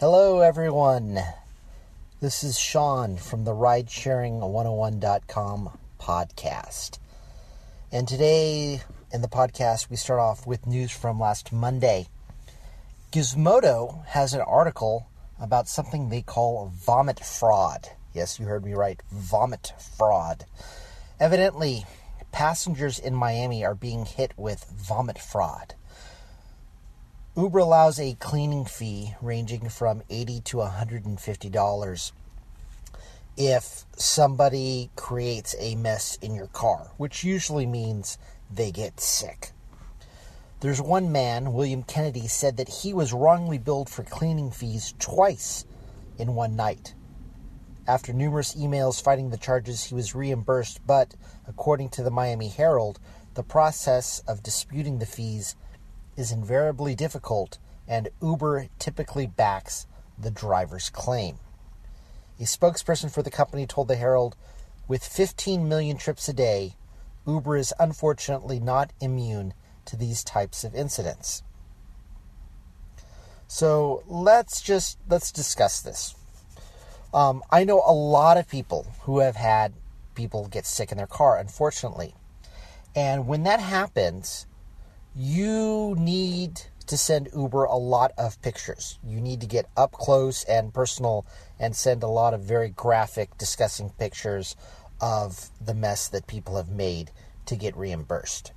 Hello, everyone. This is Sean from the Ridesharing101.com podcast. And today in the podcast, we start off with news from last Monday. Gizmodo has an article about something they call vomit fraud. Yes, you heard me right, vomit fraud. Evidently, passengers in Miami are being hit with vomit fraud. Uber allows a cleaning fee ranging from $80 to $150 if somebody creates a mess in your car, which usually means they get sick. There's one man, William Kennedy, said that he was wrongly billed for cleaning fees twice in one night. After numerous emails fighting the charges, he was reimbursed, but according to the Miami Herald, the process of disputing the fees is invariably difficult, and Uber typically backs the driver's claim. A spokesperson for the company told the Herald, with 15 million trips a day, Uber is unfortunately not immune to these types of incidents. So let's discuss this. I know a lot of people who have had people get sick in their car, unfortunately. And when that happens, you need to send Uber a lot of pictures. You need to get up close and personal and send a lot of very graphic, disgusting pictures of the mess that people have made to get reimbursed.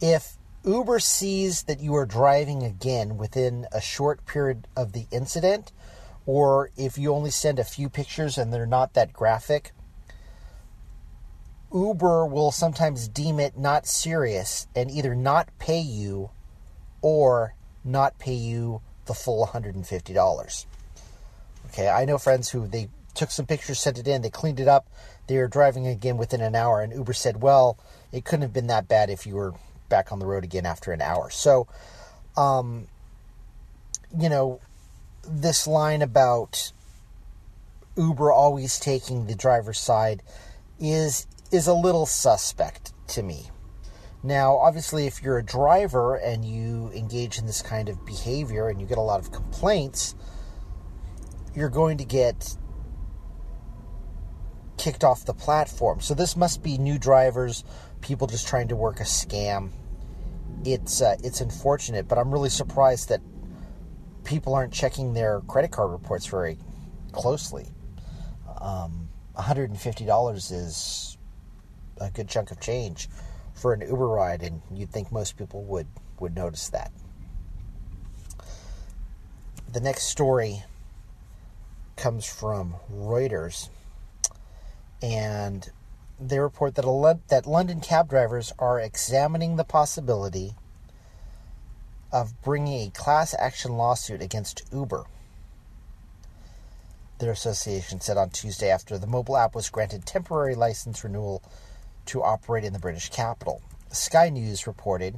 If Uber sees that you are driving again within a short period of the incident, or if you only send a few pictures and they're not that graphic, Uber will sometimes deem it not serious and either not pay you or not pay you the full $150. Okay, I know friends who they took some pictures, sent it in, they cleaned it up, they were driving again within an hour, and Uber said, well, it couldn't have been that bad if you were back on the road again after an hour. So, this line about Uber always taking the driver's side is a little suspect to me. Now, obviously, if you're a driver and you engage in this kind of behavior and you get a lot of complaints, you're going to get kicked off the platform. So this must be new drivers, people just trying to work a scam. It's unfortunate, but I'm really surprised that people aren't checking their credit card reports very closely. $150 is a good chunk of change for an Uber ride, and you'd think most people would notice that. The next story comes from Reuters, and they report that London cab drivers are examining the possibility of bringing a class action lawsuit against Uber. Their association said on Tuesday after the mobile app was granted temporary license renewal to operate in the British capital. Sky News reported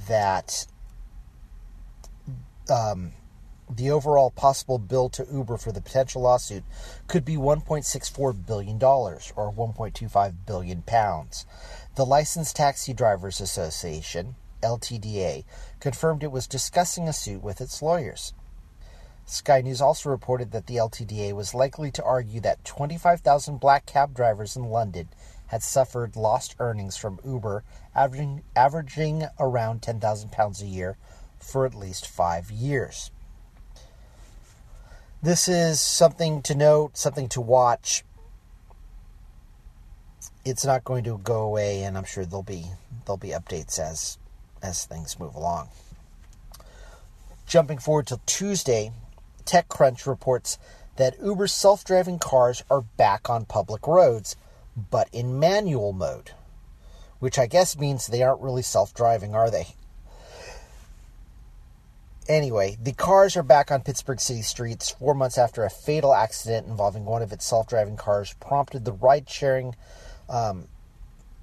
that the overall possible bill to Uber for the potential lawsuit could be $1.64 billion or 1.25 billion pounds. The Licensed Taxi Drivers Association, LTDA, confirmed it was discussing a suit with its lawyers. Sky News also reported that the LTDA was likely to argue that 25,000 black cab drivers in London had suffered lost earnings from Uber, averaging around £10,000 a year for at least 5 years. This is something to note, something to watch. It's not going to go away, and I'm sure there'll be updates as things move along. Jumping forward to Tuesday, TechCrunch reports that Uber's self-driving cars are back on public roads, but in manual mode, which I guess means they aren't really self-driving, are they? Anyway, the cars are back on Pittsburgh city streets 4 months after a fatal accident involving one of its self-driving cars prompted the ride-sharing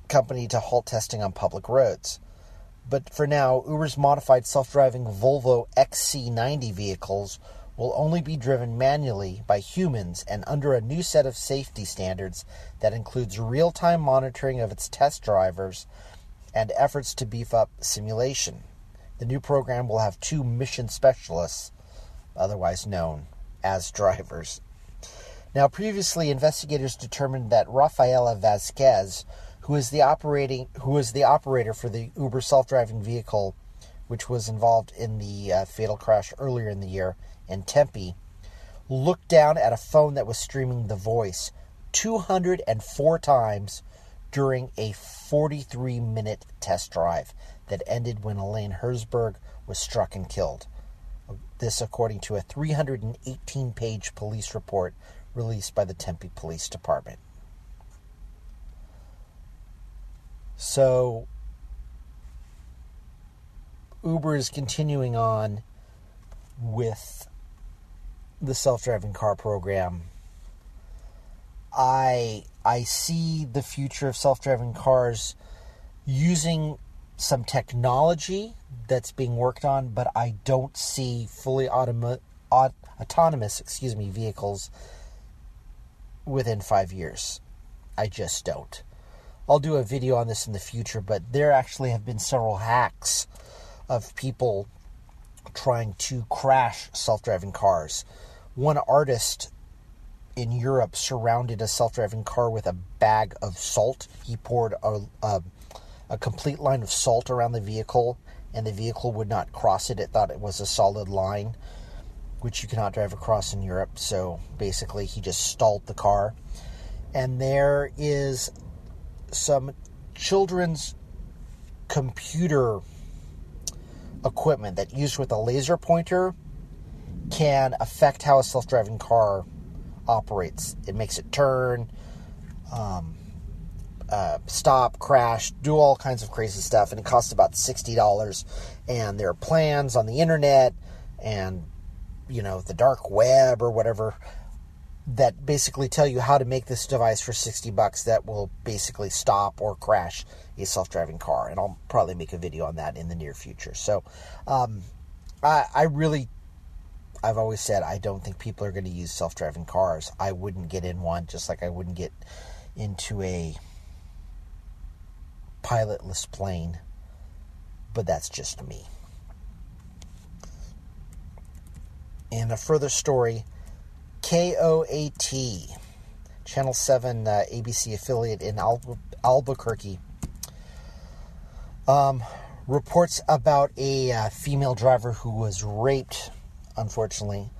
company to halt testing on public roads. But for now, Uber's modified self-driving Volvo XC90 vehicles will only be driven manually by humans and under a new set of safety standards that includes real-time monitoring of its test drivers and efforts to beef up simulation. The new program will have 2 mission specialists otherwise known as drivers. Now, previously, investigators determined that Rafaela Vasquez, who was the operator for the Uber self-driving vehicle, which was involved in the fatal crash earlier in the year in Tempe, looked down at a phone that was streaming The Voice 204 times during a 43-minute test drive that ended when Elaine Herzberg was struck and killed. This according to a 318-page police report released by the Tempe Police Department. So, Uber is continuing on with the self-driving car program. I see the future of self-driving cars using some technology that's being worked on, but I don't see fully autonomous vehicles within 5 years. I just don't. I'll do a video on this in the future, but there actually have been several hacks of people trying to crash self-driving cars. One artist in Europe surrounded a self-driving car with a bag of salt. He poured a complete line of salt around the vehicle, and the vehicle would not cross it. It thought it was a solid line, which you cannot drive across in Europe. So basically, he just stalled the car. And there is some children's computer equipment that, used with a laser pointer, can affect how a self-driving car operates. It makes it turn, stop, crash, do all kinds of crazy stuff, and it costs about $60. And there are plans on the internet and, the dark web or whatever that basically tell you how to make this device for $60 that will basically stop or crash a self-driving car. And I'll probably make a video on that in the near future. So, I've always said I don't think people are going to use self-driving cars. I wouldn't get in one, just like I wouldn't get into a pilotless plane. But that's just me. And a further story, KOAT, Channel 7 ABC affiliate in Albuquerque, reports about a female driver who was raped, unfortunately.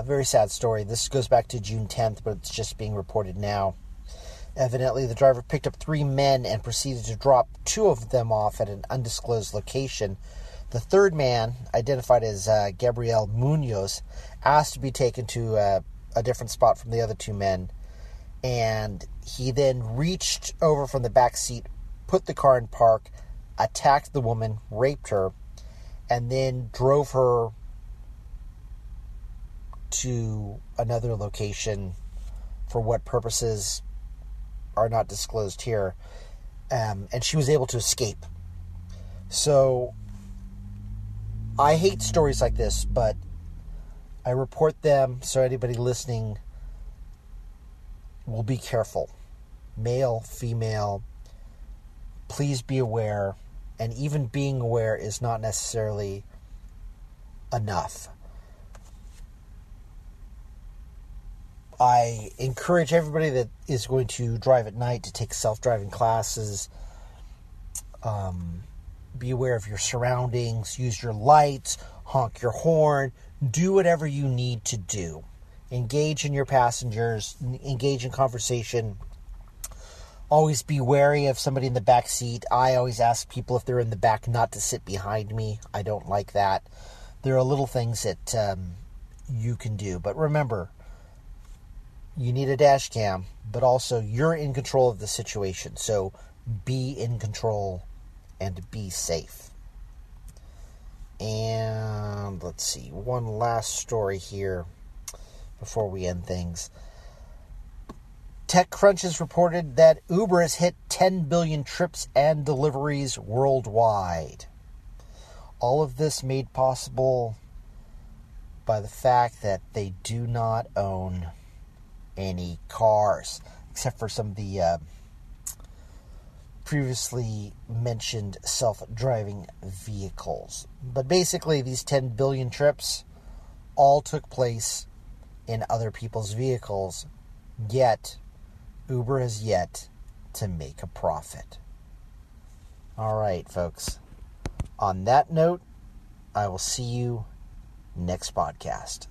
Very sad story. This goes back to June 10th, but it's just being reported now. Evidently, the driver picked up 3 men and proceeded to drop 2 of them off at an undisclosed location. The third man, identified as Gabriel Munoz, asked to be taken to a different spot from the other 2 men, and he then reached over from the back seat, put the car in park, attacked the woman, raped her, and then drove her to another location for what purposes are not disclosed here, and she was able to escape. So I hate stories like this, but I report them so anybody listening will be careful. Male, female, please be aware. And even being aware is not necessarily enough. I encourage everybody that is going to drive at night to take self-driving classes. Be aware of your surroundings. Use your lights. Honk your horn. Do whatever you need to do. Engage in your passengers. Engage in conversation. Always be wary of somebody in the back seat. I always ask people if they're in the back not to sit behind me. I don't like that. There are little things that you can do. But remember, you need a dash cam, but also you're in control of the situation. So be in control and be safe. And let's see, one last story here before we end things. TechCrunch has reported that Uber has hit 10 billion trips and deliveries worldwide. All of this made possible by the fact that they do not own any cars, except for some of the previously mentioned self-driving vehicles. But basically, these 10 billion trips, all took place in other people's vehicles, yet Uber has yet to make a profit. All right, folks. On that note, I will see you next podcast.